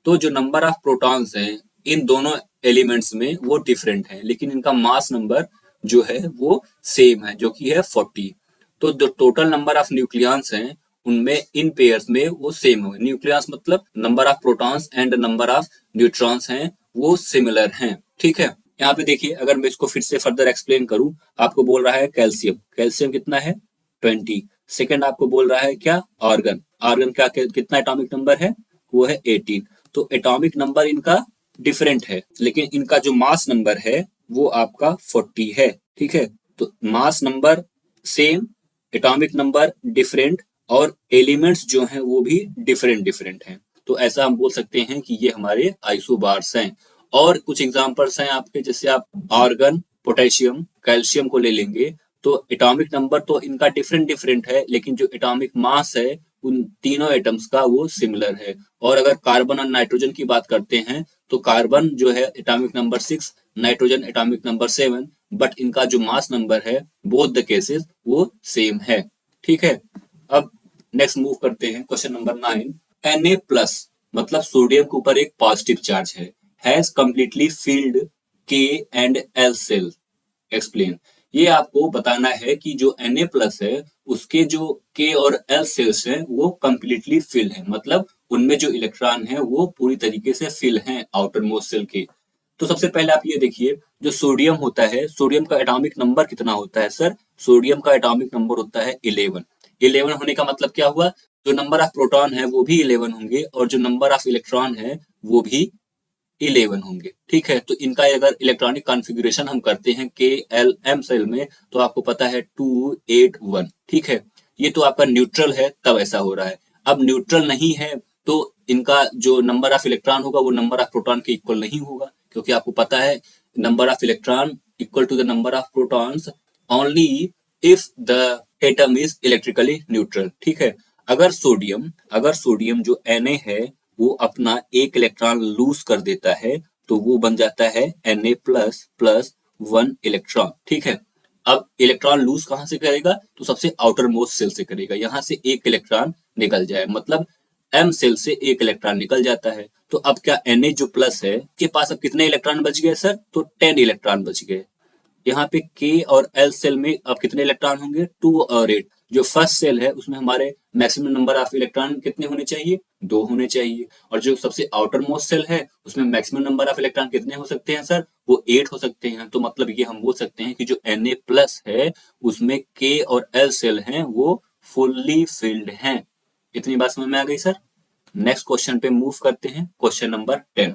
तो जो नंबर ऑफ प्रोटॉन्स हैं इन दोनों एलिमेंट्स में वो डिफरेंट है, लेकिन इनका मास नंबर जो है वो सेम है जो कि है 40। तो जो टोटल नंबर ऑफ न्यूक्लियॉन्स हैं उनमें इन पेयर्स में वो सेम हो। न्यूक्लियस मतलब number of protons and number of neutrons हैं वो सिमिलर हैं। ठीक है। यहाँ पे देखिए अगर मैं इसको फिर से फर्दर एक्सप्लेन करूं, आपको बोल रहा है कैल्शियम, कैल्शियम कितना है 20। सेकंड आपको बोल रहा है क्या आर्गन, आर्गन का कितना एटॉमिक नंबर है वो है 18। तो एटॉमिक नंबर इनका डिफरेंट है लेकिन इनका जो मास नंबर है वो आपका 40 है। ठीक है। तो mass number same, atomic number different और एलिमेंट्स जो हैं वो भी डिफरेंट हैं। तो ऐसा हम बोल सकते हैं कि ये हमारे आइसोबार्स हैं। और कुछ एग्जांपल्स हैं आपके, जैसे आप आर्गन, पोटेशियम, कैल्शियम को ले लेंगे तो एटॉमिक नंबर तो इनका डिफरेंट डिफरेंट है, लेकिन जो एटॉमिक मास है उन तीनों एटम्स का वो सिमिलर है। और अगर कार्बन और नाइट्रोजन की बात करते हैं तो कार्बन जो है atomic number 6, nitrogen atomic number 7, but इनका जो मास नंबर है बोथ द केसेस वो सेम है। ठीक है, अब नेक्स्ट मूव करते हैं क्वेश्चन नंबर 9। Na प्लस मतलब सोडियम के ऊपर एक पॉजिटिव चार्ज है, हैज कंप्लीटली फील्ड के एंड एल सेल, एक्सप्लेन। ये आपको बताना है कि जो Na प्लस है उसके जो के और एल सेल्स हैं वो कंप्लीटली फिल है, मतलब उनमें जो इलेक्ट्रॉन है वो पूरी तरीके से फिल हैं आउटर मोस्ट सेल के। तो सबसे पहले आप ये देखिए, जो सोडियम होता है, सोडियम का एटॉमिक नंबर कितना होता है सर? सोडियम का एटॉमिक नंबर होता है 11। 11 होने का मतलब क्या हुआ? जो नंबर ऑफ प्रोटॉन है वो भी 11 होंगे और जो नंबर ऑफ इलेक्ट्रॉन है वो भी 11 होंगे। ठीक है, तो इनका अगर इलेक्ट्रॉनिक कॉन्फ़िगरेशन हम करते हैं के एल एम सेल में तो आपको पता है 281। ठीक है, ये तो आपका न्यूट्रल है तब ऐसा हो रहा है। अब न्यूट्रल नहीं है तो इनका जो नंबर ऑफ इलेक्ट्रॉन होगा वो नंबर ऑफ प्रोटॉन के इक्वल नहीं होगा, क्योंकि आपको पता है number of electron equal to the number of protons only if the atom is electrically neutral. ठीक है, अगर सोडियम जो Na है वो अपना एक इलेक्ट्रॉन लूज कर देता है तो वो बन जाता है Na प्लस प्लस 1 इलेक्ट्रॉन। ठीक है, अब इलेक्ट्रॉन लूज कहां से करेगा? तो सबसे आउटर मोस्ट सेल से करेगा, यहां से एक इलेक्ट्रॉन निकल जाए, मतलब एम सेल से एक इलेक्ट्रॉन निकल जाता है। तो अब क्या Na जो प्लस है के पास अब कितने इलेक्ट्रॉन बच गए सर? तो 10 इलेक्ट्रॉन बच गए। यहाँ पे के और एल सेल में अब कितने इलेक्ट्रॉन होंगे? 2 और 8। जो फर्स्ट सेल है उसमें हमारे मैक्सिमम नंबर ऑफ इलेक्ट्रॉन कितने होने चाहिए? 2 होने चाहिए। और जो सबसे आउटर मोस्ट सेल है उसमें मैक्सिमम नंबर ऑफ इलेक्ट्रॉन कितने हो सकते हैं सर? वो 8 हो सकते हैं। तो मतलब ये हम बोल सकते हैं कि जो Na प्लस है उसमें के और एल सेल हैं वो फुल्ली फिल्ड हैं। इतनी बात समझ में आ गई सर? नेक्स्ट क्वेश्चन पे मूव करते हैं, क्वेश्चन नंबर 10।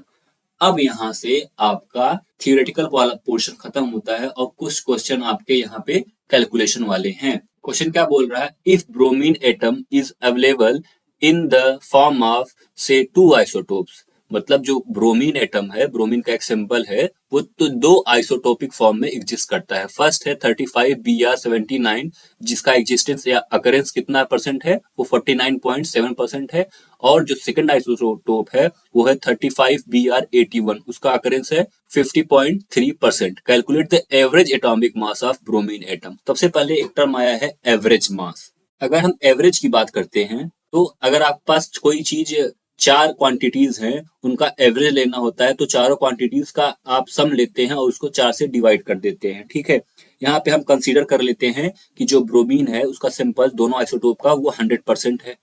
अब यहाँ से आपका थियोरेटिकल वाला पोर्शन खत्म होता है और कुछ क्वेश्चन आपके यहाँ पे कैलकुलेशन वाले हैं। क्वेश्चन क्या बोल रहा है? If bromine atom is available in the form of से 2 आइसोटोप्स, मतलब जो ब्रोमीन एटम है, ब्रोमीन का एक सिंबल है, वो तो 2 आइसोटोपिक फॉर्म में एग्जिस्ट करता है। फर्स्ट है 35Br79 जिसका एग्जिस्टेंस या अकरेंस कितना परसेंट है? वो 49.7% है। और जो सेकंड आइसोटोप है वो है 35Br81, उसका अकरेंस है 50.3%। Calculate the average atomic mass of bromine atom. सबसे पहले एक टर्म आया है एवरेज मास। अगर हम एवरेज की बात करते हैं तो अगर आपके पास कोई चीज 4 क्वांटिटीज हैं, उनका एवरेज लेना होता है तो चारों क्वांटिटीज का आप सम लेते हैं और उसको 4 से डिवाइड कर देते हैं। ठीक है, यहाँ पे हम कंसीडर कर लेते हैं कि जो ब्रोमीन है उसका सिंपल दोनों आइसोटोप का वो 100% है।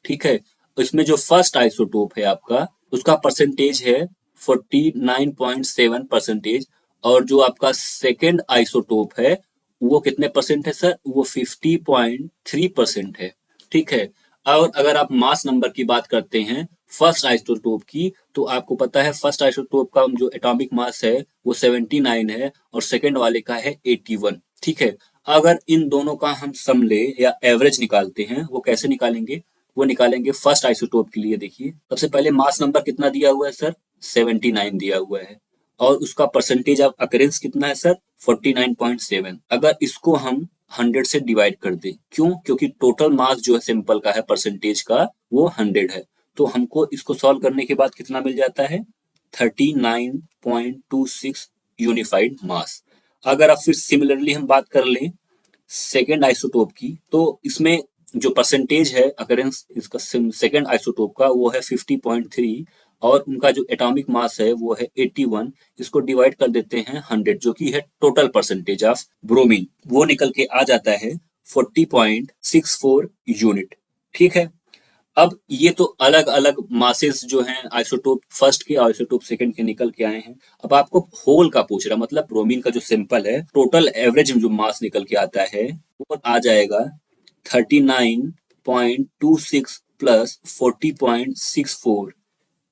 ठीक है, इसमें जो फर्स्ट आइसोटोप है आपका उसका परसेंटेज है 49.7%। और जो आपका सेकेंड आइसोटोप है वो कितने परसेंट है सर? वो 50.3% है। ठीक है, और अगर आप मास नंबर की बात करते हैं फर्स्ट आइसोटोप की, तो आपको पता है फर्स्ट आइसोटोप का जो एटॉमिक मास है वो 79 है और सेकेंड वाले का है 81। ठीक है, अगर इन दोनों का हम सम ले या एवरेज निकालते हैं, वो कैसे निकालेंगे? वो निकालेंगे फर्स्ट आइसोटोप के लिए। देखिए सबसे पहले मास नंबर कितना दिया हुआ है सर? 79 दिया हुआ है और उसका परसेंटेज ऑफ अकरेंस कितना है सर? 49.7। अगर इसको हम 100 से डिवाइड कर दें, क्यों? क्योंकि टोटल मास जो है सिंपल का है परसेंटेज का वो 100 है। तो हमको इसको सॉल्व करने के बाद कितना मिल जाता है? 39.26 यूनिफाइड मास। अगर अब फिर सिमिलरली हम बात कर लें सेकेंड आइसोटोप की, तो इसमें जो परसेंटेज है अकरेंस इसका सेकेंड आइसोटोप का वो है 50.3 और उनका जो एटॉमिक मास है वो है 81। इसको डिवाइड कर देते हैं 100 जो कि है टोटल परसेंटेज ऑफ ब्रोमीन, वो निकल के आ जाता है 40.64 यूनिट। ठीक है, अब ये तो अलग अलग मासेस जो हैं आइसोटोप फर्स्ट के आइसोटोप सेकंड के निकल के आए हैं। अब आपको होल का पूछ रहा, मतलब ब्रोमीन का जो सिंपल है टोटल एवरेज जो मास निकल के आता है वो आ जाएगा 39.26 प्लस 40.64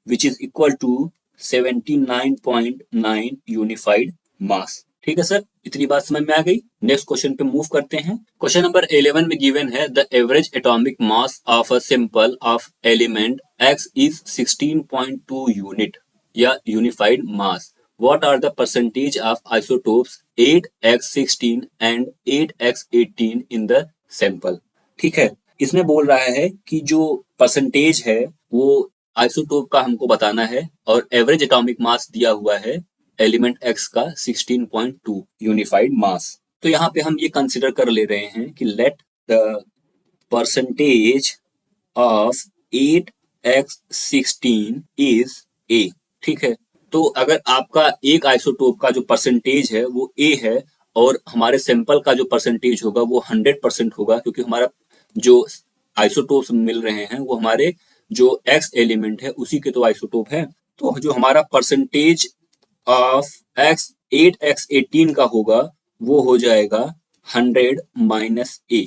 which is equal to 79.9 unified mass. ठीक है सर, इतनी बात समझ में आ गई। नेक्स्ट क्वेश्चन पे मूव करते हैं। क्वेश्चन नंबर 11 में गिवन है the average atomic mass of a simple of element x is 16.2 unit या unified mass. What are the percentage of isotopes 8x16 and 8x18 in the sample. ठीक है, इसमें बोल रहा है कि जो परसेंटेज है वो आइसोटोप का हमको बताना है और एवरेज एटॉमिक मास दिया हुआ है एलिमेंट X का 16.2 यूनिफाइड मास। तो यहाँ पे हम ये कंसिडर कर ले रहे हैं कि let the percentage of 8x16 is A। ठीक है, तो अगर आपका एक आइसोटोप का जो परसेंटेज है वो A है और हमारे सैंपल का जो परसेंटेज होगा वो 100% होगा, क्योंकि हमारा जो आइसोटोप्स मिल रहे हैं वो हमारे जो X एलिमेंट है उसी के तो आइसोटोप है। तो जो हमारा परसेंटेज ऑफ x 8x18 का होगा वो हो जाएगा 100 माइनस ए।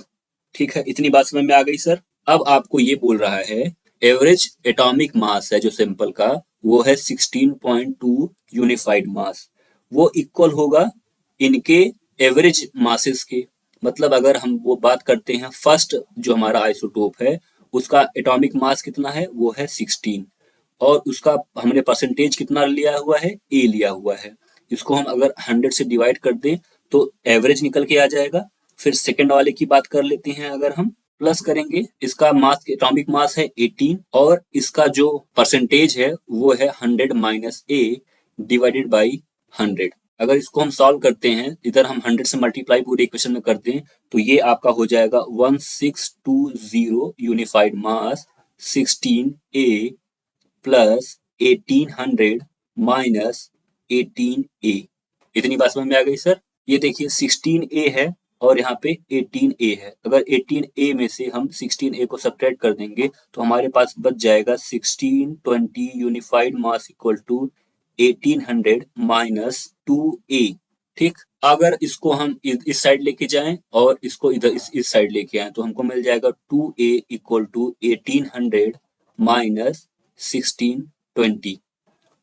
ठीक है, इतनी बात समझ में आ गई सर। अब आपको ये बोल रहा है एवरेज एटॉमिक मास है जो सिंपल का वो है 16.2 यूनिफाइड मास, वो इक्वल होगा इनके एवरेज मासेस के। मतलब अगर हम वो बात करते हैं फर्स्ट जो हमारा आइसोटोप है उसका एटॉमिक मास कितना है वो है 16 और उसका हमने परसेंटेज कितना लिया हुआ है ए लिया हुआ है। इसको हम अगर 100 से डिवाइड कर दें तो एवरेज निकल के आ जाएगा। फिर सेकंड वाले की बात कर लेते हैं, अगर हम प्लस करेंगे इसका मास एटॉमिक मास है 18 और इसका जो परसेंटेज है वो है 100 माइनस ए डिवाइडेड बाई 100। अगर इसको हम सॉल्व करते हैं इधर हम 100 से मल्टीप्लाई पूरे इक्वेशन में कर दें तो ये आपका हो जाएगा 1620 यूनिफाइड मास 16A प्लस 1800 माइनस 18A। इतनी बात समझ में आ गई सर। ये देखिए 16A है और यहाँ पे 18A है। अगर 18A में से हम 16A को सब्ट्रैक्ट कर देंगे तो हमारे पास बच जाएगा 1620 unified mass equal to 1800 minus 2A। ठीक, अगर इसको हम इस साइड लेके जाएं और इसको इधर इस साइड लेके आए तो हमको मिल जाएगा 2A इक्वल टू 1800 माइनस 1620।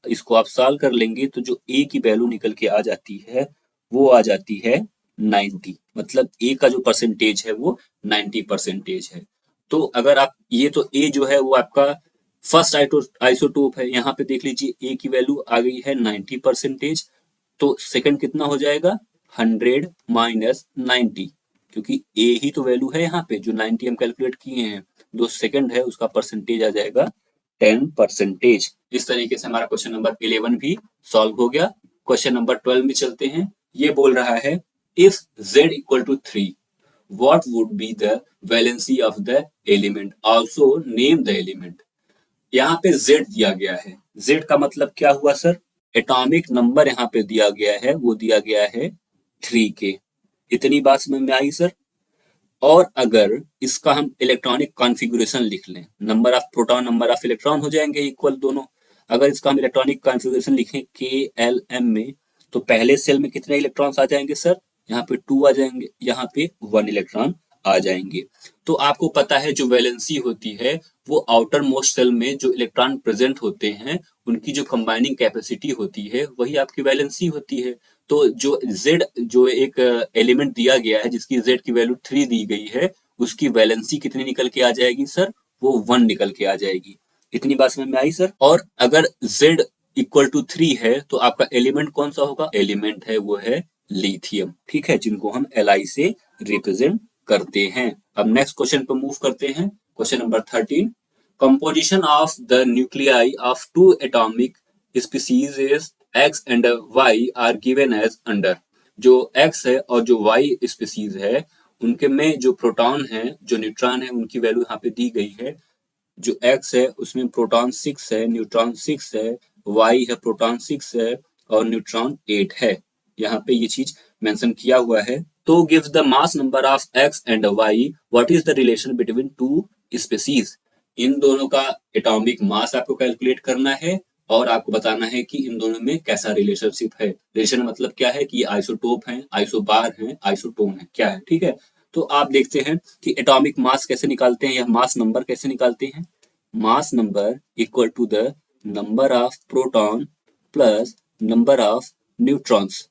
इसको आप सॉल्व कर लेंगे तो जो A की वैल्यू निकल के आ जाती है वो आ जाती है 90। मतलब A का जो परसेंटेज है वो 90% है। तो अगर आप ये तो A जो है वो आपका फर्स्ट आइसोटोप है, यहाँ पे देख लीजिए A की वैल्यू आ गई है 90%। तो सेकंड कितना हो जाएगा 100 माइनस 90, क्योंकि A ही तो वैल्यू है यहाँ पे जो 90 हम कैलकुलेट किए हैं। जो सेकंड है उसका परसेंटेज आ जाएगा 10%। इस तरीके से हमारा क्वेश्चन नंबर 11 भी सॉल्व हो गया। क्वेश्चन नंबर 12 में चलते हैं। ये बोल रहा है if z equal to 3 what would be the valency of the element, also name the element। यहाँ पे z दिया गया है। z का मतलब क्या हुआ सर, एटॉमिक नंबर यहाँ पे दिया गया है वो दिया गया है 3 के। इतनी बात समझ में आई सर। और अगर इसका हम इलेक्ट्रॉनिक कॉन्फ़िगरेशन लिख लें, number of proton number of electron हो जाएंगे इक्वल दोनों। अगर इसका हम इलेक्ट्रॉनिक कॉन्फ़िगरेशन लिखें KLM में तो पहले सेल में कितने इलेक्ट्रॉन्स आ जाएंगे सर, यहाँ पे 2 आ जाएंगे, यहाँ पे 1 इलेक्ट्रॉन आ जाएंगे। तो आपको पता है जो वैलेंसी होती है वो आउटर मोस्ट सेल में जो इलेक्ट्रॉन प्रेजेंट होते हैं उनकी जो कंबाइनिंग कैपेसिटी होती है वही आपकी वैलेंसी होती है। तो जो Z जो एक एलिमेंट दिया गया है जिसकी Z की वैल्यू 3 दी गई है उसकी वैलेंसी कितनी निकल के आ जाएगी सर, वो 1 निकल के आ जाएगी। इतनी बात समझ में आई सर। और अगर Z इक्वल टू 3 है तो आपका एलिमेंट कौन सा होगा, एलिमेंट है वो है लिथियम। ठीक है, जिनको हम Li से रिप्रेजेंट करते हैं। अब नेक्स्ट क्वेश्चन पर मूव करते हैं। Question number 13, composition of the nuclei of two atomic species is X and Y are given as under। जो X है और जो Y स्पीसीज है उनके में जो प्रोटॉन है जो न्यूट्रॉन है उनकी वैल्यू यहाँ पे दी गई है। जो X है उसमें प्रोटॉन 6 है, न्यूट्रॉन 6 है, Y है प्रोटॉन 6 है और न्यूट्रॉन 8 है। यहाँ पे ये चीज मेंशन किया हुआ है। तो gives the mass number of X and Y, what is the relation between two species. इन दोनों का एटॉमिक मास आपको कैलकुलेट करना है और आपको बताना है कि इन दोनों में कैसा रिलेशनशिप है। रिलेशन मतलब क्या है कि ये आइसोटोप हैं, आइसोबार हैं, आइसोटोन है, क्या है। ठीक है, तो आप देखते हैं कि एटॉमिक मास कैसे निकालते हैं या मास नंबर कैसे निकालते हैं। Mass number equal to the number of proton plus number of neutrons.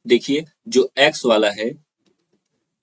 देखिए जो एक्स वाला है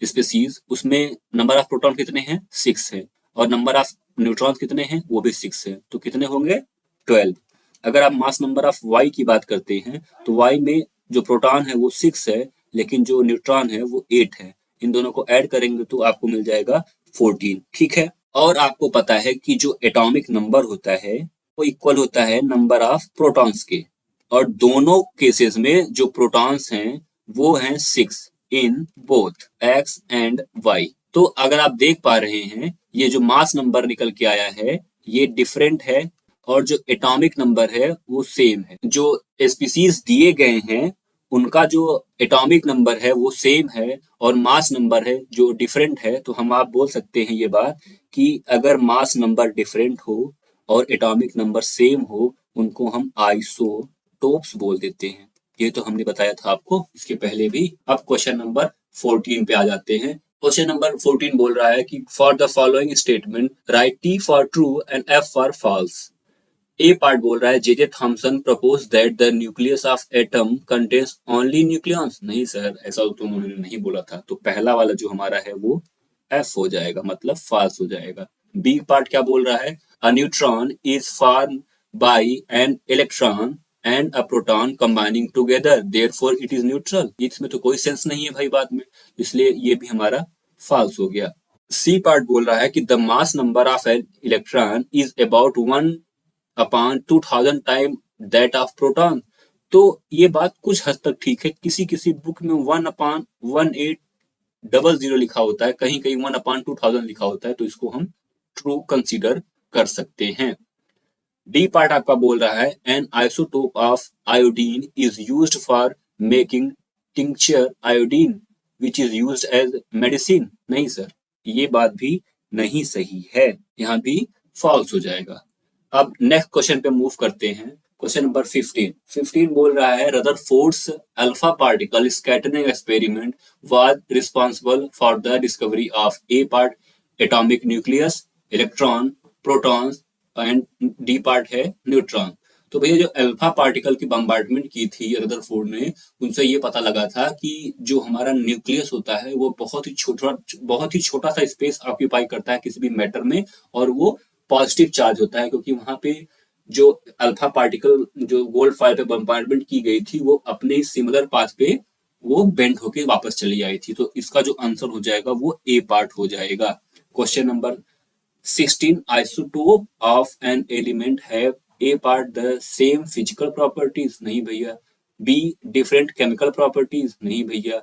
स्पीसीज, उसमें नंबर ऑफ प्रोटॉन कितने हैं, 6 है, और नंबर ऑफ न्यूट्रॉन कितने हैं, वो भी 6 है, तो कितने होंगे, 12। अगर आप मास नंबर ऑफ वाई की बात करते हैं तो वाई में जो प्रोटॉन है वो 6 है, लेकिन जो न्यूट्रॉन है वो 8 है। इन दोनों को ऐड करेंगे तो आपको मिल जाएगा 14। ठीक है, और आपको पता है कि जो एटॉमिक नंबर होता है वो इक्वल होता है नंबर ऑफ प्रोटॉन्स के, और दोनों केसेस में जो प्रोटॉन्स हैं वो हैं 6 in both X and Y. तो अगर आप देख पा रहे हैं ये जो मास नंबर निकल के आया है ये डिफरेंट है, और जो एटॉमिक नंबर है वो सेम है। जो स्पीसीज दिए गए हैं उनका जो एटॉमिक नंबर है वो सेम है और मास नंबर है जो डिफरेंट है, तो हम आप बोल सकते हैं ये बात कि अगर मास नंबर डिफरेंट हो और एटॉमिक नंबर सेम हो उनको हम आइसोटोप्स बोल देते हैं। ये तो हमने बताया था आपको इसके पहले भी। अब क्वेश्चन नंबर 14 पे आ जाते हैं। क्वेश्चन नंबर 14 बोल रहा है कि for the following statement write T for true and F for false. A part बोल रहा है J Thomson propose that the nucleus of atom contains only nucleons. नहीं सर, ऐसा तो उन्होंने नहीं बोला था, तो पहला वाला जो हमारा है वो एफ हो जाएगा, मतलब फॉल्स हो जाएगा। बी पार्ट क्या बोल रहा है, a neutron is form by an electron and a proton combining together therefore it is neutral. इसमें तो कोई सेंस नहीं है भाई बात में, इसलिए ये भी हमारा फॉल्स हो गया। सी पार्ट बोल रहा है कि the mass number of an electron is about 1/2000 time that of proton. तो ये बात कुछ हद तक ठीक है, किसी किसी बुक में 1/1800 लिखा होता है, कहीं कहीं 1/2000 लिखा होता है, तो इसको हम ट्रू कंसीडर कर सकते हैं। डी पार्ट आपका बोल रहा है an isotope of iodine is used for making tincture iodine which is used as medicine. नहीं सर, ये बात भी नहीं सही है, यहाँ भी फॉल्स हो जाएगा। अब नेक्स्ट क्वेश्चन पे मूव करते हैं। क्वेश्चन नंबर 15 बोल रहा है Rutherford's alpha particle scattering experiment was responsible for the discovery of A part atomic nucleus, electron, protons and D part है न्यूट्रॉन। तो भैया जो अल्फा पार्टिकल की बम्बार्डमेंट की थी रदरफोर्ड ने, उनसे ये पता लगा था कि जो हमारा न्यूक्लियस होता है वो बहुत ही छोटा सा स्पेस ऑक्यूपाई करता है किसी भी मैटर में, और वो पॉजिटिव चार्ज होता है, क्योंकि वहां पे जो अल्फा पार्टिकल जो गोल्ड फाइल पे बम्बार्डमेंट की गई थी वो अपने सिमिलर पाथ पे वो बेंड होके वापस चली आई थी। तो इसका जो आंसर हो जाएगा वो ए पार्ट हो जाएगा। Question number 16 isotope of an element have A part the same physical properties। नहीं भैया। B different chemical properties। नहीं भैया।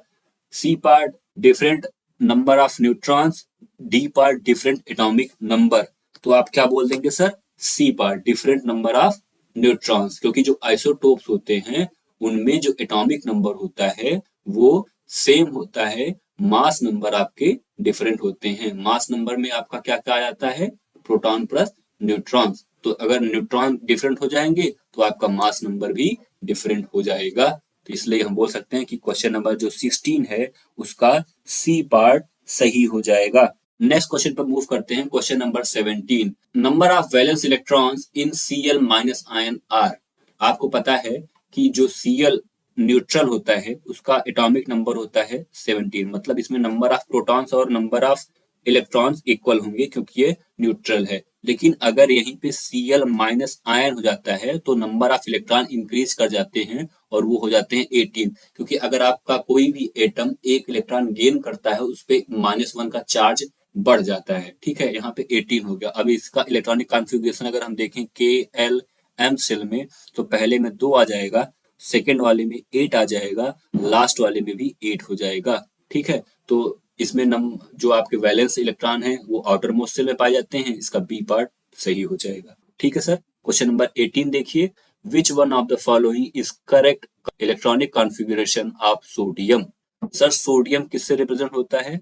C part different number of neutrons। D part different atomic number। तो आप क्या बोल देंगे sir, C part different number of neutrons, क्योंकि जो आइसोटोप्स होते हैं उनमें जो एटॉमिक नंबर होता है वो सेम होता है, मास नंबर आपके डिफरेंट होते हैं। मास नंबर में आपका क्या क्या आ जाता है, प्रोटॉन प्लस न्यूट्रॉन। तो अगर न्यूट्रॉन डिफरेंट हो जाएंगे तो आपका मास नंबर भी डिफरेंट हो जाएगा। तो इसलिए हम बोल सकते हैं कि क्वेश्चन नंबर जो 16 है उसका सी पार्ट सही हो जाएगा। नेक्स्ट क्वेश्चन पर मूव करते हैं। Question number 17, number of valence electrons in Cl minus ion are. आपको पता है कि जो Cl न्यूट्रल होता है उसका एटॉमिक नंबर होता है 17, मतलब इसमें नंबर ऑफ प्रोटॉन्स और नंबर ऑफ इलेक्ट्रॉन्स इक्वल होंगे क्योंकि ये न्यूट्रल है। लेकिन अगर यहीं पे Cl माइनस आयन हो जाता है तो नंबर ऑफ इलेक्ट्रॉन इंक्रीज कर जाते हैं और वो हो जाते हैं 18, क्योंकि अगर आपका कोई भी एटम एक इलेक्ट्रॉन गेन करता है उस पर -1 का चार्ज बढ़ जाता है। ठीक है, यहाँ पे 18 हो गया। अभी इसका इलेक्ट्रॉनिक कॉन्फ़िगरेशन अगर हम देखें KLM सेल में, तो पहले में 2 आ जाएगा, सेकेंड वाले में 8 आ जाएगा, लास्ट वाले में भी 8 हो जाएगा। ठीक है, तो इसमें जो आपके वैलेंस इलेक्ट्रॉन है वो आउटर मोस्ट सेल में पाए जाते हैं, इसका बी पार्ट सही हो जाएगा। ठीक है सर। क्वेश्चन नंबर 18 देखिए, which one of the following is correct electronic configuration of sodium. Sir sodium किससे रिप्रेजेंट होता है,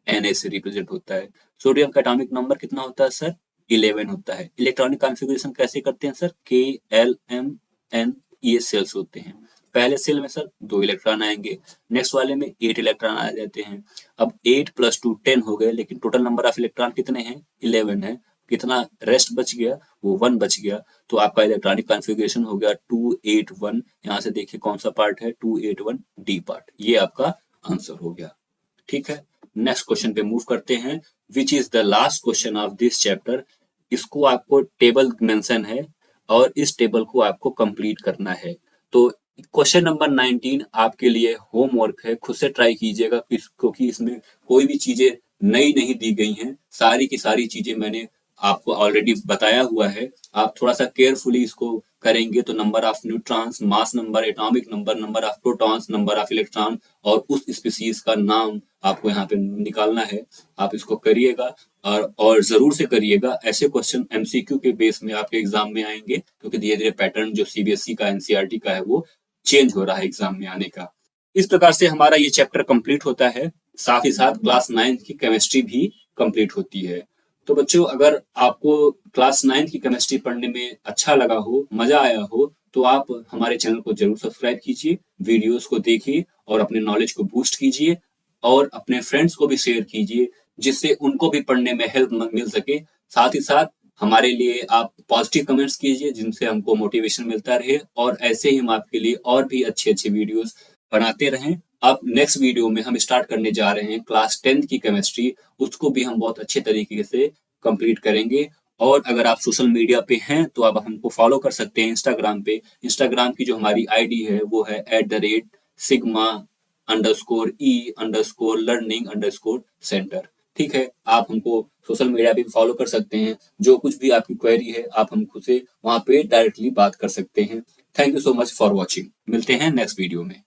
Na से रिप्रेजेंट होता है। सोडियम का एटॉमिक नंबर कितना होता है सर, 11 होता है। इलेक्ट्रॉनिक कॉन्फ़िगरेशन कैसे करते हैं सर, KLMN, ये सेल्स होते हैं। पहले सेल में सर 2 इलेक्ट्रॉन आएंगे, नेक्स्ट वाले में 8 इलेक्ट्रॉन आ जाते हैं। अब 8 + 2 10 हो गए, लेकिन टोटल नंबर ऑफ इलेक्ट्रॉन कितने हैं, 11 है। कितना रेस्ट बच गया, वो 1 बच गया। तो आपका इलेक्ट्रॉनिक कॉन्फ़िगरेशन हो गया 281। यहाँ से देखिए कौन सा पार्ट है, 281 डी पार्ट। ये आपका आंसर हो गया। ठीक है, नेक्स्ट क्वेश्चन पे मूव करते हैं। Which is the last question of this chapter. इसको आपको टेबल मेंशन है और इस टेबल को आपको कंप्लीट करना है। तो क्वेश्चन नंबर 19 आपके लिए होमवर्क है, खुद से ट्राई कीजिएगा क्योंकि इसमें कोई भी चीजें नई नहीं दी गई हैं, सारी की सारी चीजें मैंने आपको ऑलरेडी बताया हुआ है। आप थोड़ा सा केयरफुली इसको करेंगे तो number of neutrons, mass number, atomic number, number of protons, number of electron और उस स्पीसीज का नाम आपको यहाँ पे निकालना है। आप इसको करिएगा और जरूर से करिएगा। ऐसे क्वेश्चन एमसीक्यू के बेस में आपके एग्जाम में आएंगे क्योंकि धीरे धीरे पैटर्न जो सीबीएसई का, एनसीईआरटी का है वो चेंज हो रहा है एग्जाम में आने का। इस प्रकार से हमारा ये चैप्टर कंप्लीट होता है। साथ ही साथ क्लास 9 की केमिस्ट्री भी कंप्लीट होती है। तो बच्चों, अगर आपको क्लास 9 की केमिस्ट्री पढ़ने में अच्छा लगा हो, मजा आया हो, तो आप हमारे चैनल को जरूर सब्सक्राइब कीजिए, वीडियोस को देखिए और अपने नॉलेज को बूस्ट कीजिए और अपने फ्रेंड्स को भी शेयर कीजिए जिससे उनको भी पढ़ने में हेल्प मिल सके। साथ ही साथ हमारे लिए आप पॉजिटिव कमेंट्स कीजिए जिनसे हमको मोटिवेशन मिलता रहे और ऐसे ही हम आपके लिए और भी अच्छे अच्छे वीडियोस बनाते रहें। अब नेक्स्ट वीडियो में हम स्टार्ट करने जा रहे हैं क्लास 10 की केमिस्ट्री। उसको भी हम बहुत अच्छे तरीके से कंप्लीट करेंगे। और अगर आप सोशल मीडिया पे हैं तो आप हमको फॉलो कर सकते हैं इंस्टाग्राम पे। इंस्टाग्राम की जो हमारी आईडी है वो है @sigma_e_learning_center। ठीक है, आप हमको सोशल मीडिया पे फॉलो कर सकते हैं। जो कुछ भी आपकी क्वेरी है आप हमसे वहां पे डायरेक्टली बात कर सकते हैं। Thank you so much for watching. मिलते हैं नेक्स्ट वीडियो में।